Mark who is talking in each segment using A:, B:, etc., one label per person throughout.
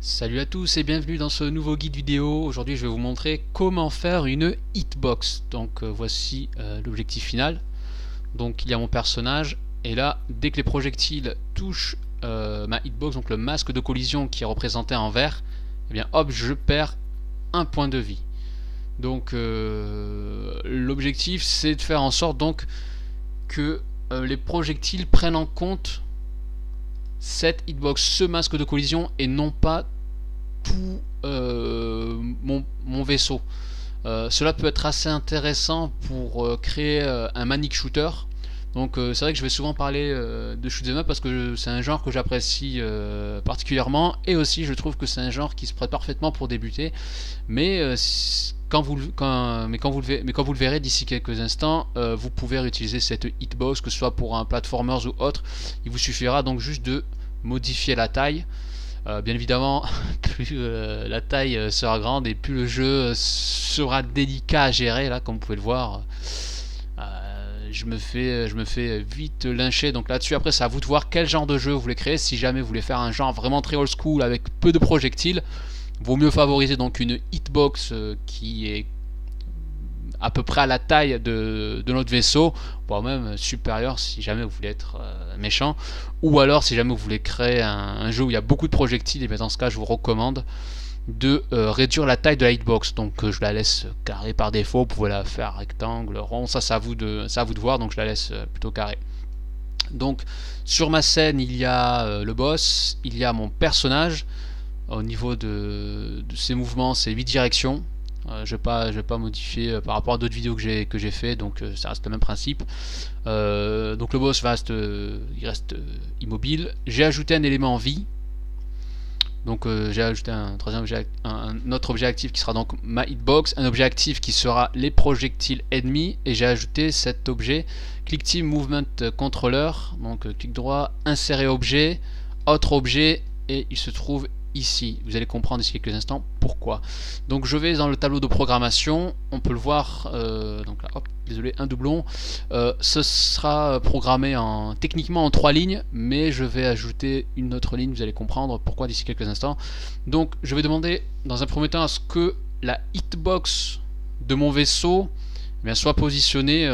A: Salut à tous et bienvenue dans ce nouveau guide vidéo. Aujourd'hui je vais vous montrer comment faire une hitbox. Donc voici l'objectif final. Donc il y a mon personnage et là dès que les projectiles touchent ma hitbox, donc le masque de collision qui est représenté en vert, et bien hop je perds un point de vie. Donc l'objectif c'est de faire en sorte donc que les projectiles prennent en compte cette hitbox, ce masque de collision et non pas tout mon vaisseau. Cela peut être assez intéressant pour créer un manic shooter. Donc c'est vrai que je vais souvent parler de shoot'em up parce que c'est un genre que j'apprécie particulièrement et aussi je trouve que c'est un genre qui se prête parfaitement pour débuter. Mais quand vous le verrez d'ici quelques instants, vous pouvez réutiliser cette hitbox, que ce soit pour un platformers ou autre. Il vous suffira donc juste de modifier la taille. Bien évidemment, plus la taille sera grande et plus le jeu sera délicat à gérer. Là, comme vous pouvez le voir, je me fais vite lyncher. Donc là-dessus, après, c'est à vous de voir quel genre de jeu vous voulez créer. Si jamais vous voulez faire un genre vraiment très old school avec peu de projectiles, vaut mieux favoriser donc une hitbox qui est à peu près à la taille de notre vaisseau, voire même supérieur si jamais vous voulez être méchant, ou alors si jamais vous voulez créer un jeu où il y a beaucoup de projectiles, et bien dans ce cas je vous recommande de réduire la taille de la hitbox. Donc je la laisse carrée par défaut, vous pouvez la faire rectangle, rond, ça c'est à vous de voir, donc je la laisse plutôt carrée. Donc sur ma scène il y a le boss, il y a mon personnage. Au niveau de ses mouvements, c'est 8 directions. Je ne vais pas modifier par rapport à d'autres vidéos que j'ai fait, donc ça reste le même principe. Donc le boss reste, il reste immobile. J'ai ajouté un élément en vie. Donc j'ai ajouté un autre objet actif qui sera donc ma hitbox, un objet actif qui sera les projectiles ennemis, et j'ai ajouté cet objet Click Team Movement Controller. Donc clic droit, insérer objet, autre objet, et il se trouve ici. Vous allez comprendre d'ici quelques instants pourquoi. Donc je vais dans le tableau de programmation, on peut le voir, donc là, hop, désolé, un doublon. Ce sera programmé techniquement en 3 lignes, mais je vais ajouter une autre ligne, vous allez comprendre pourquoi d'ici quelques instants. Donc je vais demander dans un premier temps à ce que la hitbox de mon vaisseau soit positionnée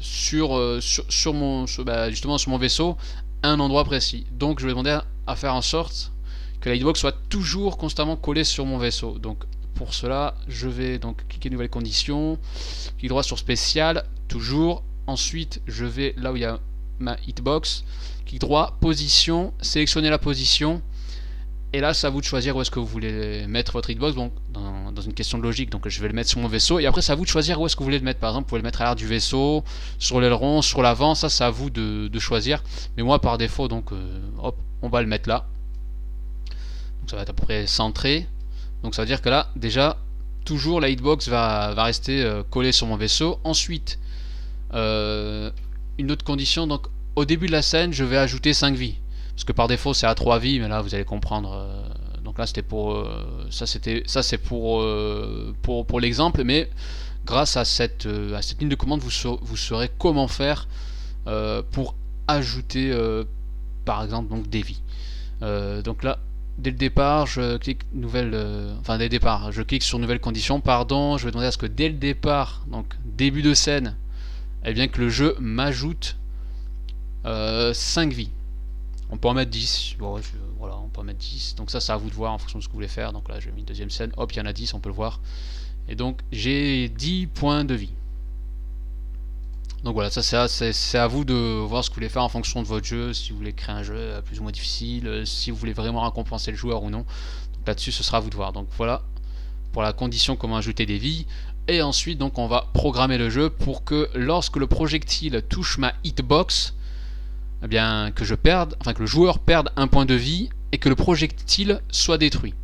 A: justement sur mon vaisseau à un endroit précis. Donc je vais demander à faire en sorte que la hitbox soit toujours constamment collée sur mon vaisseau. Donc pour cela, je vais donc cliquer nouvelle condition, clic droit sur spécial, toujours. Ensuite, je vais là où il y a ma hitbox, clic droit, position, sélectionner la position. Et là, c'est à vous de choisir où est-ce que vous voulez mettre votre hitbox. Donc, dans une question de logique, donc je vais le mettre sur mon vaisseau. Et après, c'est à vous de choisir où est-ce que vous voulez le mettre. Par exemple, vous pouvez le mettre à l'arrière du vaisseau, sur l'aileron, sur l'avant. Ça, c'est à vous de choisir. Mais moi, par défaut, donc, hop, on va le mettre là. Donc, ça va être à peu près centré. Donc, ça veut dire que là, déjà, toujours la hitbox va rester collée sur mon vaisseau. Ensuite, une autre condition. Donc, au début de la scène, je vais ajouter 5 vies. Parce que par défaut c'est à 3 vies, mais là vous allez comprendre. Donc là c'était pour ça c'est pour l'exemple, mais grâce à cette ligne de commande vous saurez comment faire pour ajouter par exemple donc des vies. Donc là dès le départ je clique dès le départ je clique sur nouvelle condition, pardon, je vais demander à ce que dès le départ, donc début de scène, et bien que le jeu m'ajoute 5 vies. On peut en mettre 10, voilà, on peut en mettre 10. Donc ça, c'est à vous de voir en fonction de ce que vous voulez faire. Donc là, j'ai mis une deuxième scène, hop, il y en a 10, on peut le voir. Et donc, j'ai 10 points de vie. Donc voilà, ça c'est à vous de voir ce que vous voulez faire en fonction de votre jeu, si vous voulez créer un jeu plus ou moins difficile, si vous voulez vraiment récompenser le joueur ou non. Donc là-dessus, ce sera à vous de voir. Donc voilà, pour la condition comment ajouter des vies. Et ensuite, donc on va programmer le jeu pour que lorsque le projectile touche ma hitbox, eh bien, que le joueur perde un point de vie et que le projectile soit détruit.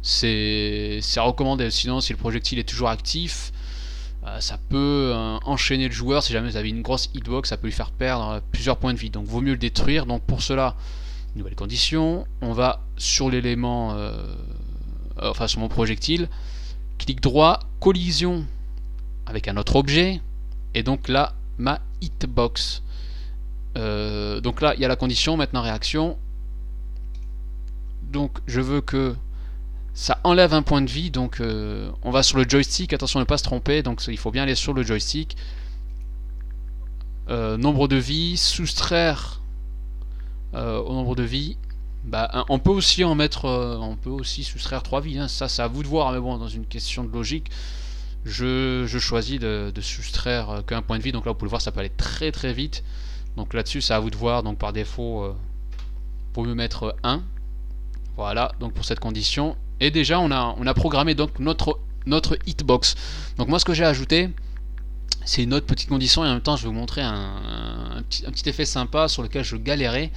A: C'est recommandé, sinon si le projectile est toujours actif, ça peut enchaîner le joueur. Si jamais vous avez une grosse hitbox, ça peut lui faire perdre plusieurs points de vie, donc vaut mieux le détruire. Donc pour cela, nouvelle condition, on va sur l'élément, sur mon projectile, clic droit, collision avec un autre objet, et donc là, ma hitbox. Donc là, il y a la condition, maintenant réaction. donc je veux que ça enlève un point de vie, donc on va sur le joystick, attention à ne pas se tromper, donc il faut bien aller sur le joystick. Nombre de vies, soustraire au nombre de vies. Bah, on peut aussi en mettre, on peut aussi soustraire 3 vies, hein. Ça c'est à vous de voir, mais bon, dans une question de logique, je choisis de soustraire qu'un point de vie, donc là vous pouvez le voir, ça peut aller très très vite. Donc là-dessus c'est à vous de voir, donc par défaut, pour me mettre 1. Voilà, donc pour cette condition. Et déjà on a programmé donc notre hitbox. Donc moi ce que j'ai ajouté, c'est une autre petite condition, et en même temps je vais vous montrer un petit effet sympa sur lequel je galérais.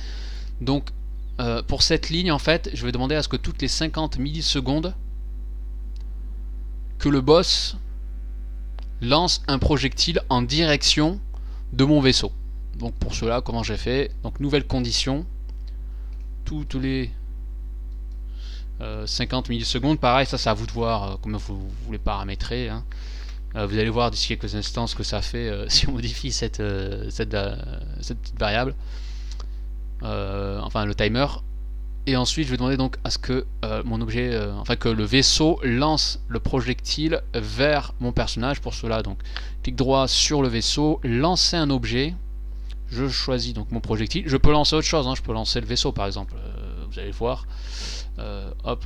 A: Donc pour cette ligne en fait, je vais demander à ce que toutes les 50 millisecondes que le boss lance un projectile en direction de mon vaisseau. Donc pour cela, comment j'ai fait? Donc nouvelle condition, toutes les 50 millisecondes, pareil, ça c'est à vous de voir comment vous voulez paramétrer, hein. Vous allez voir d'ici quelques instants ce que ça fait si on modifie cette petite variable, enfin le timer. Et ensuite je vais demander donc à ce que mon objet, enfin que le vaisseau lance le projectile vers mon personnage. Pour cela, donc clic droit sur le vaisseau, lancer un objet. Je choisis donc mon projectile. Je peux lancer autre chose, hein. Je peux lancer le vaisseau par exemple. Vous allez voir. Hop.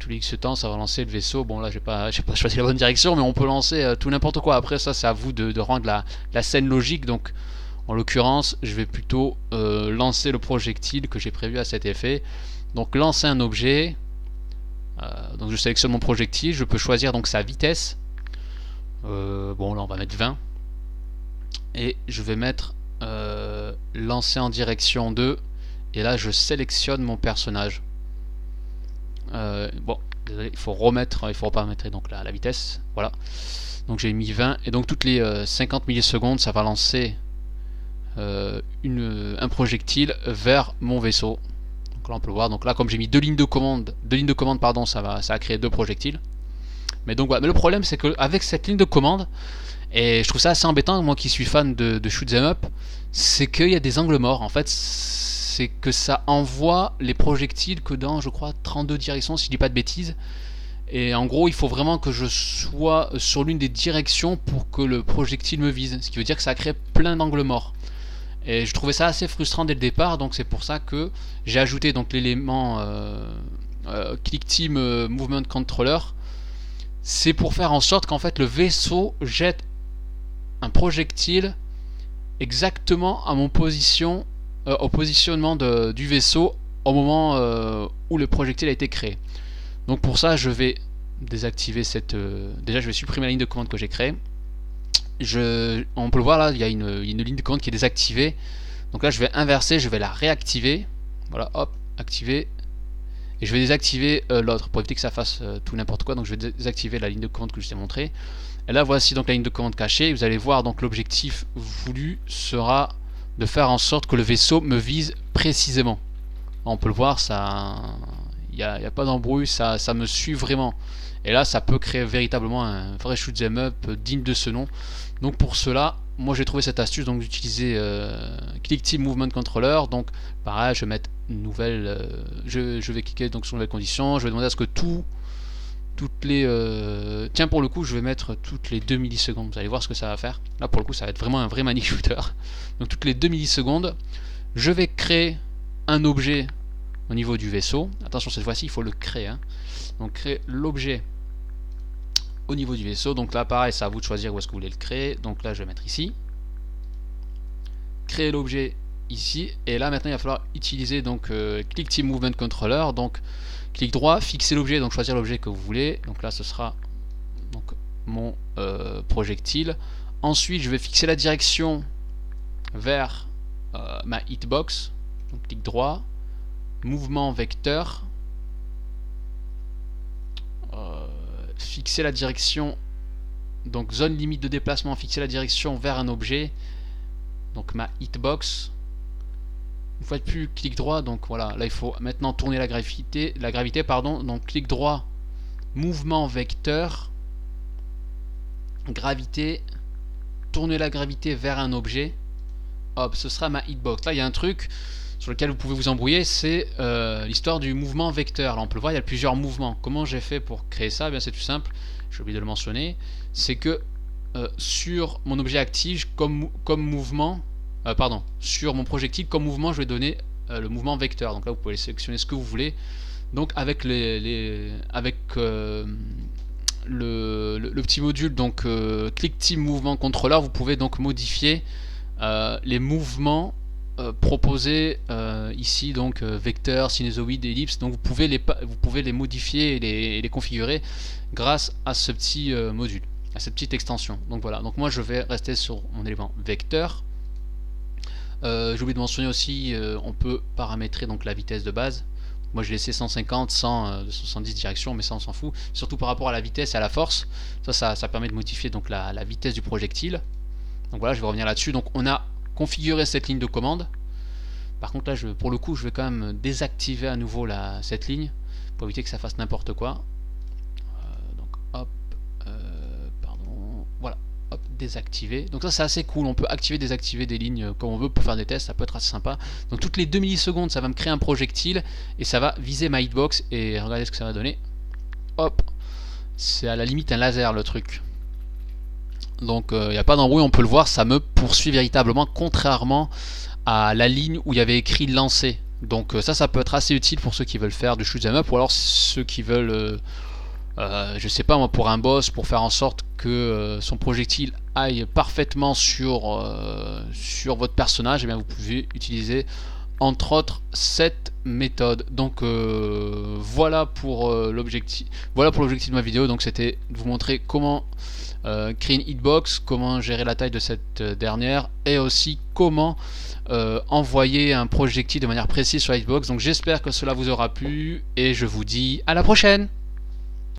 A: Tous les X temps ça va lancer le vaisseau. Bon là j'ai pas choisi la bonne direction, mais on peut lancer tout n'importe quoi. Après ça c'est à vous de rendre la scène logique. Donc en l'occurrence je vais plutôt lancer le projectile que j'ai prévu à cet effet. Donc lancer un objet, donc je sélectionne mon projectile, je peux choisir donc sa vitesse. Bon là on va mettre 20, et je vais mettre lancer en direction 2, et là je sélectionne mon personnage. Bon, désolé, il faut reparamétrer donc la vitesse. Voilà. Donc j'ai mis 20, et donc toutes les 50 millisecondes, ça va lancer un projectile vers mon vaisseau. Donc là on peut le voir. Donc là comme j'ai mis deux lignes de commande, pardon, ça a créé 2 projectiles. Mais donc voilà. Mais le problème c'est que avec cette ligne de commande, et je trouve ça assez embêtant, moi qui suis fan de shoot 'em up, c'est qu'il y a des angles morts. En fait, c'est que ça envoie les projectiles que dans, je crois, 32 directions, si je dis pas de bêtises. Et en gros, il faut vraiment que je sois sur l'une des directions pour que le projectile me vise. Ce qui veut dire que ça crée plein d'angles morts. Et je trouvais ça assez frustrant dès le départ, donc c'est pour ça que j'ai ajouté donc l'élément Click Team Movement Controller. C'est pour faire en sorte qu'en fait le vaisseau jette un projectile exactement à mon position, au positionnement du vaisseau au moment où le projectile a été créé. Donc pour ça je vais désactiver cette... déjà je vais supprimer la ligne de commande que j'ai créée. On peut le voir là, il y a une ligne de commande qui est désactivée. Donc là je vais inverser, je vais la réactiver. Voilà, hop, activer. Et je vais désactiver l'autre pour éviter que ça fasse tout n'importe quoi. Donc je vais désactiver la ligne de commande que je t'ai montré. Et là voici donc la ligne de commande cachée. Vous allez voir donc l'objectif voulu sera de faire en sorte que le vaisseau me vise précisément. On peut le voir, il n'y a pas d'embrouille, ça me suit vraiment. Et là ça peut créer véritablement un vrai shoot 'em up digne de ce nom. Donc pour cela, moi j'ai trouvé cette astuce donc d'utiliser Click Team Movement Controller. Donc pareil, je vais mettre nouvelle, je vais cliquer donc sur nouvelle condition, je vais demander à ce que toutes les tiens, pour le coup je vais mettre toutes les 2 millisecondes. Vous allez voir ce que ça va faire. Là pour le coup ça va être vraiment un vrai manic shooter. Donc toutes les 2 millisecondes je vais créer un objet au niveau du vaisseau. Attention, cette fois-ci il faut le créer, hein. Donc créer l'objet au niveau du vaisseau. Donc là pareil, c'est à vous de choisir où est-ce que vous voulez le créer. Donc là je vais mettre ici, créer l'objet ici, et là maintenant il va falloir utiliser donc Click Team Movement Controller. Donc clic droit, fixer l'objet, donc choisir l'objet que vous voulez. Donc là ce sera donc mon projectile. Ensuite je vais fixer la direction vers ma hitbox. Donc clic droit, mouvement vecteur, fixer la direction, donc zone limite de déplacement, fixer la direction vers un objet, donc ma hitbox. Une fois de plus, clic droit, donc voilà, là il faut maintenant tourner la gravité, pardon, donc clic droit, mouvement vecteur, gravité, tourner la gravité vers un objet, hop, ce sera ma hitbox. Là il y a un truc, sur lequel vous pouvez vous embrouiller, c'est l'histoire du mouvement vecteur. Là on peut le voir, il y a plusieurs mouvements. Comment j'ai fait pour créer ça? Eh bien c'est tout simple, j'ai oublié de le mentionner, c'est que sur mon objet actif comme mouvement, sur mon projectile comme mouvement, je vais donner le mouvement vecteur. Donc là vous pouvez sélectionner ce que vous voulez. Donc avec le petit module donc Click Team Mouvement Controller, vous pouvez donc modifier les mouvements proposés ici, donc vecteur, sinusoïde, ellipse. Donc vous pouvez les modifier et les configurer grâce à ce petit module, à cette petite extension. Donc voilà, donc moi je vais rester sur mon élément vecteur. J'ai oublié de mentionner aussi, on peut paramétrer donc la vitesse de base. Moi j'ai laissé 150, 100, 270 directions, mais ça on s'en fout. Surtout par rapport à la vitesse et à la force. Ça permet de modifier donc la vitesse du projectile. Donc voilà, je vais revenir là-dessus. Donc on a configuré cette ligne de commande. Par contre là, pour le coup, je vais quand même désactiver à nouveau cette ligne pour éviter que ça fasse n'importe quoi. Donc hop, pardon, voilà. Hop, désactiver. Donc ça c'est assez cool, on peut activer, désactiver des lignes comme on veut pour faire des tests, ça peut être assez sympa. Donc toutes les 2 millisecondes ça va me créer un projectile et ça va viser ma hitbox et regardez ce que ça va donner. Hop, c'est à la limite un laser le truc. Donc il n'y a pas d'embrouille, on peut le voir, ça me poursuit véritablement, contrairement à la ligne où il y avait écrit lancer. Donc ça peut être assez utile pour ceux qui veulent faire du shoot 'em up, ou alors ceux qui veulent je sais pas moi, pour un boss, pour faire en sorte que son projectile aille parfaitement sur votre personnage, et bien vous pouvez utiliser entre autres cette méthode. Donc voilà pour l'objectif de ma vidéo. Donc c'était de vous montrer comment créer une hitbox, comment gérer la taille de cette dernière, et aussi comment envoyer un projectile de manière précise sur la hitbox. Donc j'espère que cela vous aura plu et je vous dis à la prochaine.